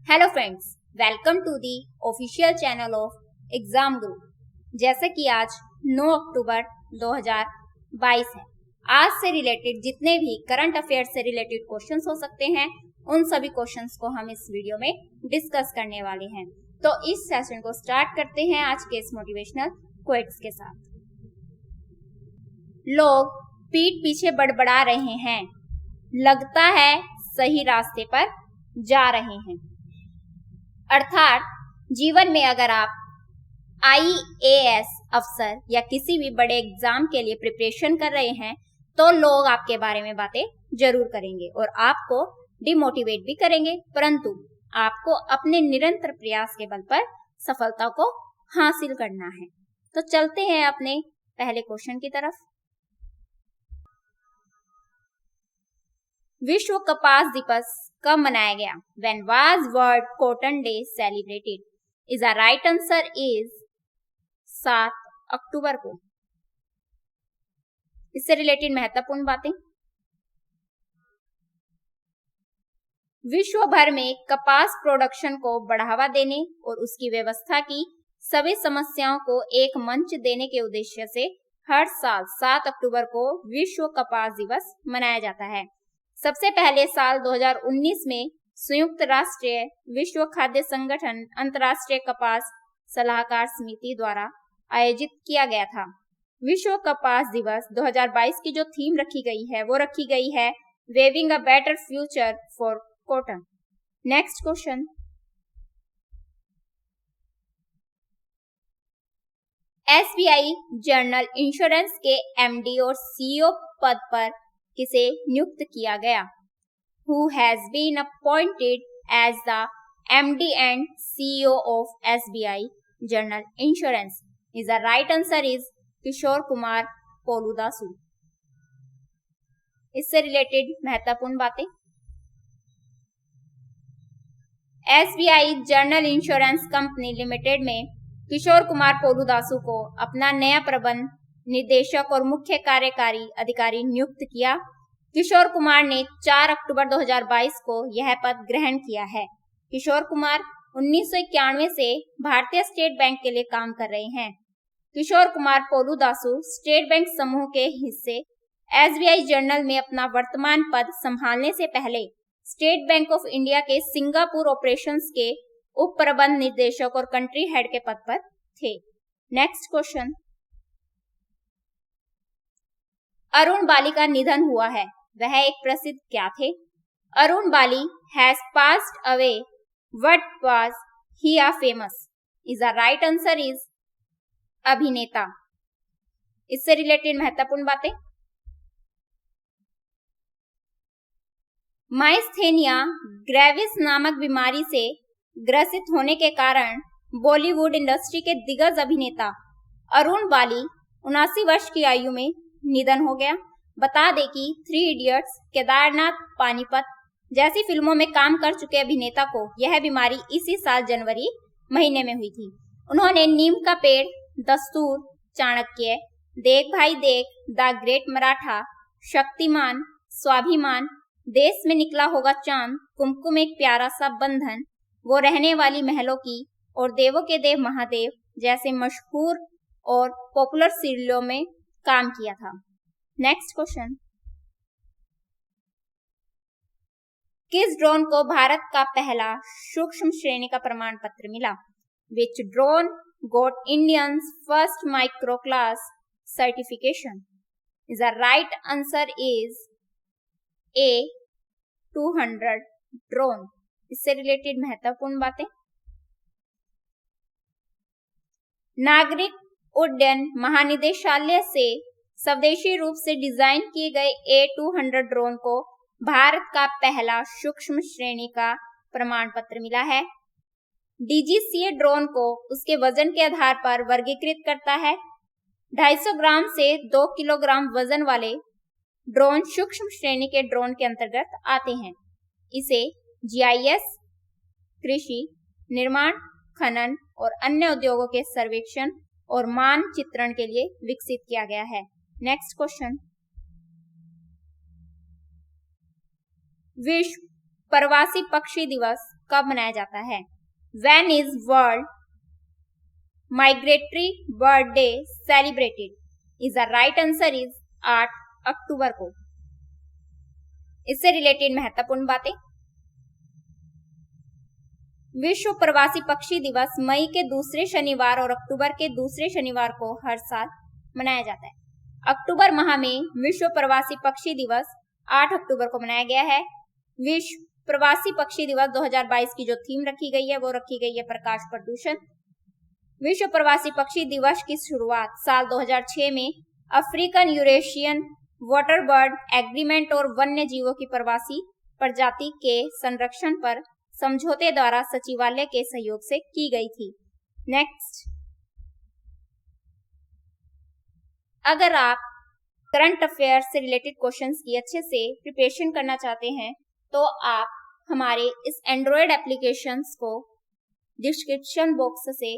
Hello friends, welcome to the official channel of exam group. जैसे कि आज 9 अक्टूबर 2022 है, आज से रिलेटेड जितने भी करंट अफेयर से रिलेटेड क्वेश्चंस हो सकते हैं उन सभी क्वेश्चंस को हम इस वीडियो में डिस्कस करने वाले हैं। तो इस सेशन को स्टार्ट करते हैं आज के इस मोटिवेशनल क्वेट्स के साथ। लोग पीठ पीछे बड़बड़ा रहे हैं, लगता है सही रास्ते पर जा रहे हैं। अर्थात जीवन में अगर आप IAS अफसर या किसी भी बड़े एग्जाम के लिए प्रिपरेशन कर रहे हैं तो लोग आपके बारे में बातें जरूर करेंगे और आपको डिमोटिवेट भी करेंगे, परंतु आपको अपने निरंतर प्रयास के बल पर सफलता को हासिल करना है। तो चलते हैं अपने पहले क्वेश्चन की तरफ। विश्व कपास दिवस कब मनाया गया? When was World Cotton Day celebrated? Is the right answer is 7 अक्टूबर को। इससे रिलेटेड महत्वपूर्ण बातें। विश्व भर में कपास प्रोडक्शन को बढ़ावा देने और उसकी व्यवस्था की सभी समस्याओं को एक मंच देने के उद्देश्य से हर साल 7 अक्टूबर को विश्व कपास दिवस मनाया जाता है। सबसे पहले साल 2019 में संयुक्त राष्ट्र विश्व खाद्य संगठन अंतर्राष्ट्रीय कपास सलाहकार समिति द्वारा आयोजित किया गया था। विश्व कपास दिवस 2022 की जो थीम रखी गई है वो रखी गई है weaving a better future for cotton. Next question. SBI general insurance के MD और CEO पद पर किसे नियुक्त किया गया? Who has been appointed as the MD and CEO of SBI General Insurance? Is the right answer is Kishore Kumar पोलुदासु। इससे related महत्वपूर्ण बातें। SBI general insurance company limited में किशोर कुमार पोलुदासु को अपना नया प्रबंध निदेशक और मुख्य कार्यकारी अधिकारी नियुक्त किया। किशोर कुमार ने 4 अक्टूबर 2022 को यह पद ग्रहण किया है। किशोर कुमार 1991 से भारतीय स्टेट बैंक के लिए काम कर रहे हैं। किशोर कुमार पोलुदासु स्टेट बैंक समूह के हिस्से SBI जनरल में अपना वर्तमान पद संभालने से पहले स्टेट बैंक ऑफ इंडिया के सिंगापुर ऑपरेशंस के उप प्रबंध निदेशक और कंट्री हेड के पद पर थे। Next question. अरुण बाली का निधन हुआ है, वह एक प्रसिद्ध क्या थे? Arun Bali has passed away, what was he a famous? Is the right answer is अभिनेता। इससे रिलेटेड महत्वपूर्ण बातें। माइस्थेनिया ग्रेविस नामक बीमारी से ग्रसित होने के कारण बॉलीवुड इंडस्ट्री के दिग्गज अभिनेता अरुण बाली 79 वर्ष की आयु में निधन हो गया। बता दें कि 3 इडियट्स, केदारनाथ, पानीपत जैसी फिल्मों में काम कर चुके अभिनेता को यह बीमारी इसी साल जनवरी महीने में हुई थी। उन्होंने नीम का पेड़, दस्तूर, चाणक्य, देख भाई देख, द ग्रेट मराठा, शक्तिमान, स्वाभिमान, देश में निकला होगा चांद, कुमकुम एक प्यारा सा बंधन, वो रहने वाली महलों की और देवों के देव महादेव जैसे मशहूर और पॉपुलर सीरियलों में काम किया था। Next question. किस ड्रोन को भारत का पहला सूक्ष्म श्रेणी का प्रमाण पत्र मिला? Which drone got Indians first micro class certification? Is the right answer is A 200 drone. इससे रिलेटेड महत्वपूर्ण बातें। नागरिक उड्डयन महानिदेशालय से स्वदेशी रूप से डिजाइन किए गए A200 ड्रोन को भारत का पहला सूक्ष्म श्रेणी का प्रमाण पत्र मिला है। DGCA ड्रोन को उसके वजन के आधार पर वर्गीकृत करता है। 250 ग्राम से 2 किलोग्राम वजन वाले ड्रोन सूक्ष्म श्रेणी के ड्रोन के अंतर्गत आते हैं। इसे GIS, कृषि, निर्माण, खनन और अन्य उद्योगों के सर्वेक्षण और मानचित्रण के लिए विकसित किया गया है। Next question. विश्व प्रवासी पक्षी दिवस कब मनाया जाता है? When is world migratory bird day celebrated? Is the right answer is 8 अक्टूबर को। इससे रिलेटेड महत्वपूर्ण बातें। विश्व प्रवासी पक्षी दिवस मई के दूसरे शनिवार और अक्टूबर के दूसरे शनिवार को हर साल मनाया जाता है। अक्टूबर माह में विश्व प्रवासी पक्षी दिवस 8 अक्टूबर को मनाया गया है। विश्व प्रवासी पक्षी दिवस 2022 की जो थीम रखी गई है वो रखी गई है प्रकाश प्रदूषण। विश्व प्रवासी पक्षी दिवस की शुरुआत साल 2006 में African Eurasian water bird agreement और वन्य जीवों की प्रवासी प्रजाति के संरक्षण पर समझौते द्वारा सचिवालय के सहयोग से की गई थी। नेक्स्ट, अगर आप करंट अफेयर से रिलेटेड क्वेश्चंस की अच्छे से प्रिपरेशन करना चाहते हैं तो आप हमारे इस एंड्रॉयड एप्लीकेशंस को डिस्क्रिप्शन बॉक्स से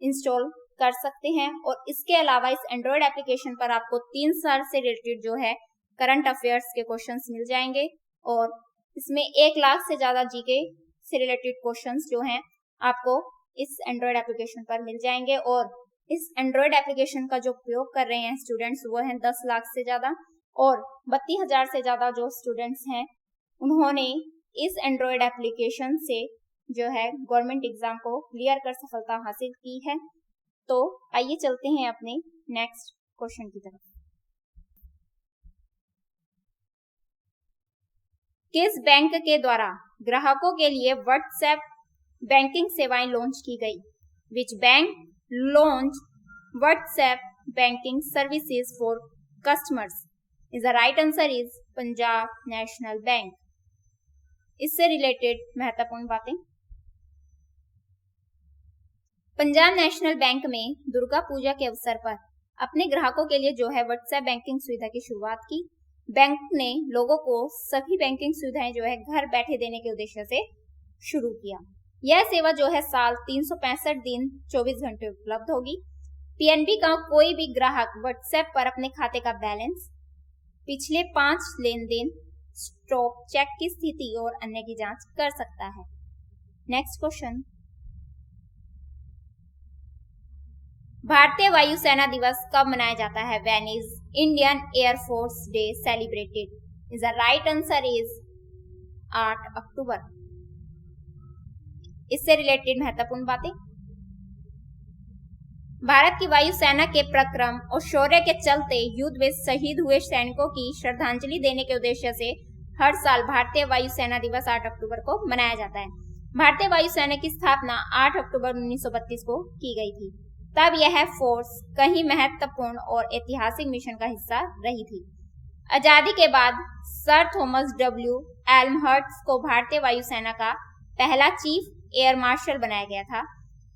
इंस्टॉल कर सकते हैं और इसके अलावा इस एंड्रॉयड एप्लीकेशन पर आपको 3 साल से रिलेटेड जो है करंट अफेयर्स के क्वेश्चंस मिल जाएंगे और इसमें 1 लाख से ज्यादा जीके से रिलेटेड क्वेश्चंस जो हैं आपको इस एंड्रॉयड एप्लीकेशन पर मिल जाएंगे। और इस एंड्रॉयड एप्लीकेशन का जो उपयोग कर रहे हैं स्टूडेंट्स वो हैं 10 लाख से ज्यादा और 32,000 से ज्यादा जो स्टूडेंट्स हैं उन्होंने इस एंड्रॉयड एप्लीकेशन से जो है गवर्नमेंट एग्जाम को क्लियर कर सफलता हासिल की है। तो आइए चलते हैं अपने नेक्स्ट क्वेश्चन की तरफ। किस बैंक के द्वारा ग्राहकों के लिए व्हाट्सएप बैंकिंग सेवाएं लॉन्च की गई? Which bank launch WhatsApp banking services for customers? Is the right answer is Punjab national bank. इससे रिलेटेड महत्वपूर्ण बातें। पंजाब नेशनल बैंक में दुर्गा पूजा के अवसर पर अपने ग्राहकों के लिए जो है व्हाट्सएप बैंकिंग सुविधा की शुरुआत की। बैंक ने लोगों को सभी बैंकिंग सुविधाएं जो है घर बैठे देने के उद्देश्य से शुरू किया। यह सेवा जो है साल 365 दिन 24 घंटे उपलब्ध होगी। पीएनबी का कोई भी ग्राहक व्हाट्सएप पर अपने खाते का बैलेंस, पिछले 5 लेन देन, स्टॉक चेक की स्थिति और अन्य की जांच कर सकता है। नेक्स्ट क्वेश्चन, भारतीय वायुसेना दिवस कब मनाया जाता है? When is Indian air force day celebrated? Is the right answer is 8 अक्टूबर। इससे रिलेटेड महत्वपूर्ण बातें। भारत की वायुसेना के पराक्रम और शौर्य के चलते युद्ध में शहीद हुए सैनिकों की श्रद्धांजलि देने के उद्देश्य से हर साल भारतीय वायुसेना दिवस 8 अक्टूबर को मनाया जाता है। भारतीय वायुसेना की स्थापना 8 अक्टूबर 1932 को की गई थी। तब यह फोर्स कई महत्वपूर्ण और ऐतिहासिक मिशन का हिस्सा रही थी। आजादी के बाद सर थॉमस डब्ल्यू एल्महर्स्ट को भारतीय वायुसेना का पहला चीफ एयर मार्शल बनाया गया था।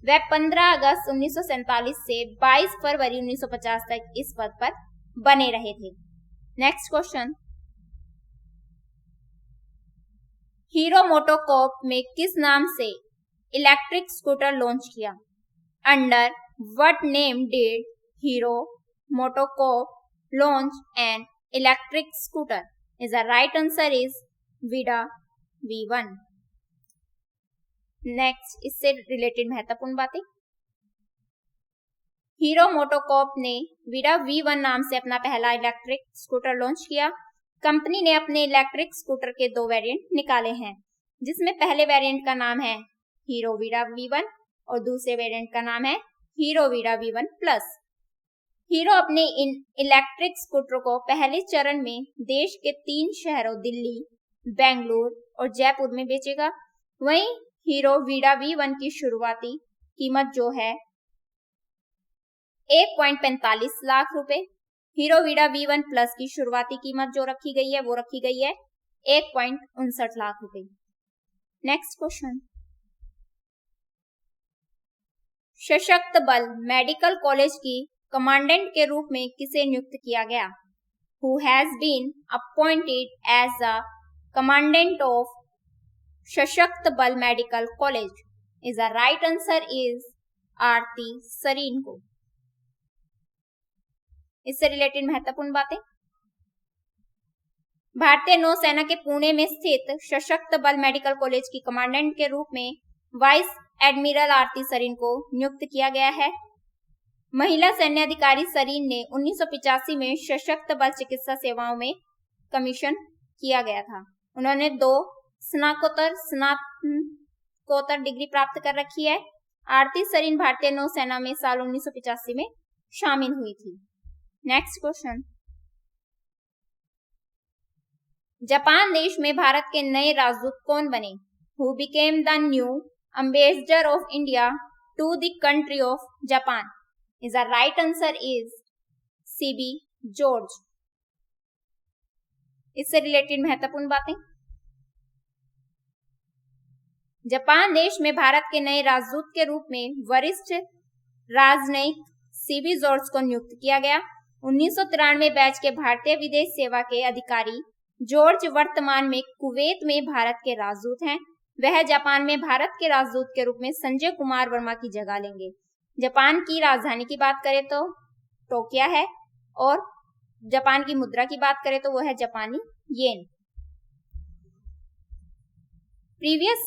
वह 15 अगस्त 1947 से 22 फरवरी 1950 तक इस पद पर बने रहे थे। नेक्स्ट क्वेश्चन, हीरो मोटोकॉर्प में किस नाम से इलेक्ट्रिक स्कूटर लॉन्च किया? Under what name did Hero MotoCorp launch an electric scooter? Is the right answer is Vida V1. Next, इससे रिलेटेड महत्वपूर्ण बातें। हीरो मोटोकॉर्प ने Vida V1 नाम से अपना पहला इलेक्ट्रिक स्कूटर लॉन्च किया। कंपनी ने अपने इलेक्ट्रिक स्कूटर के 2 वेरिएंट निकाले हैं, जिसमें पहले वेरिएंट का नाम है हीरो Vida V1 और दूसरे वेरिएंट का नाम है hero Vida V1 plus. Hero अपने इन इलेक्ट्रिक स्कूटर को पहले चरण में देश के 3 शहरों दिल्ली, बेंगलुरु और जयपुर में बेचेगा। वहीं हीरो Vida V1 की शुरुआती कीमत जो है 1.45 लाख रुपए। हीरो Vida V1 प्लस की शुरुआती कीमत जो रखी गई है वो रखी गई है 1.59 लाख रुपए। नेक्स्ट क्वेश्चन, सशक्त बल मेडिकल कॉलेज की कमांडेंट के रूप में किसे नियुक्त किया गया? Who has been appointed as the commandant of सशक्त बल medical college? Is the right answer is आरती सरीन को। इससे रिलेटेड महत्वपूर्ण बातें। भारतीय नौसेना के पुणे में स्थित सशक्त बल मेडिकल कॉलेज की कमांडेंट के रूप में वाइस एडमिरल आरती सरीन को नियुक्त किया गया है। महिला सैन्य अधिकारी सरीन ने 1985 में सशक्त बल चिकित्सा सेवाओं में कमीशन किया गया था। उन्होंने 2 स्नातकोत्तर डिग्री प्राप्त कर रखी है। आरती सरीन भारतीय नौसेना में साल 1985 में शामिल हुई थी। नेक्स्ट क्वेश्चन, जापान देश में भारत के नए राजदूत कौन बने? Who became the new ambassador of India to the country of Japan? Is the right answer is Sibi George. इससे रिलेटेड महत्वपूर्ण बातें, जापान देश में भारत के नए राजदूत के रूप में वरिष्ठ राजनयिक सीबी जॉर्ज को नियुक्त किया गया। 1993 बैच के भारतीय विदेश सेवा के अधिकारी जॉर्ज वर्तमान में कुवैत में भारत के राजदूत हैं। वह जापान में भारत के राजदूत के रूप में संजय कुमार वर्मा की जगह लेंगे। जापान की राजधानी की बात करें तो टोक्यो है, और जापान की मुद्रा की बात करें तो वह है जापानी येन। प्रीवियस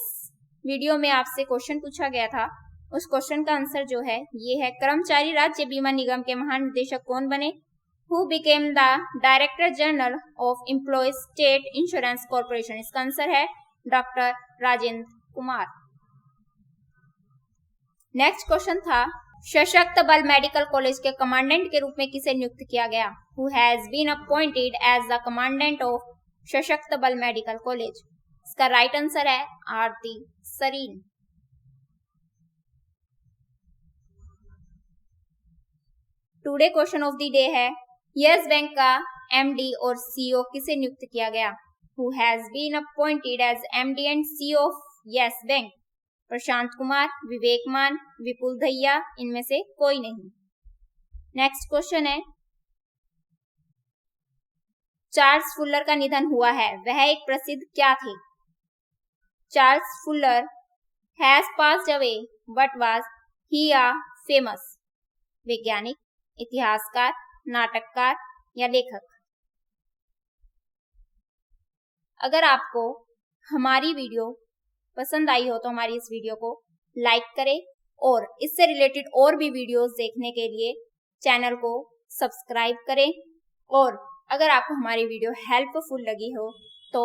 वीडियो में आपसे क्वेश्चन पूछा गया था, उस क्वेश्चन का आंसर जो है ये है, कर्मचारी राज्य बीमा निगम के महानिदेशक कौन बने? Who became the director general of employees state insurance corporation? इसका आंसर है doctor Rajendra Kumar. Next question था, सशक्त बल मेडिकल कॉलेज के कमांडेंट के रूप में किसे नियुक्त किया गया? Who has been appointed as the commandant of सशक्त बल मेडिकल कॉलेज? इसका राइट आंसर है Aarti Sarin. Today question of the day है, यस बैंक का एमडी और सीईओ किसे नियुक्त किया गया? Who has been appointed as MD and CEO of Yes Bank? Prashant Kumar, Vivek Maan, Vipul Dahiya, इनमें से कोई नहीं। नेक्स्ट क्वेश्चन है, चार्ल्स फुलर का निधन हुआ है, वह एक प्रसिद्ध क्या थे? Charles Fuller has passed away, but was he a famous? वैज्ञानिक, इतिहासकार, नाटककार या लेखक? अगर आपको हमारी वीडियो पसंद आई हो तो हमारी इस वीडियो को लाइक करें, और इससे रिलेटेड और भी वीडियोस देखने के लिए चैनल को सब्सक्राइब करें। और अगर आपको हमारी वीडियो हेल्पफुल लगी हो तो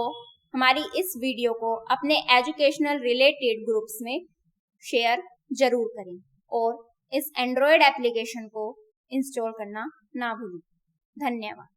हमारी इस वीडियो को अपने एजुकेशनल रिलेटेड ग्रुप्स में शेयर जरूर करें, और इस एंड्रॉयड एप्लीकेशन को इंस्टॉल करना ना भूलें। धन्यवाद।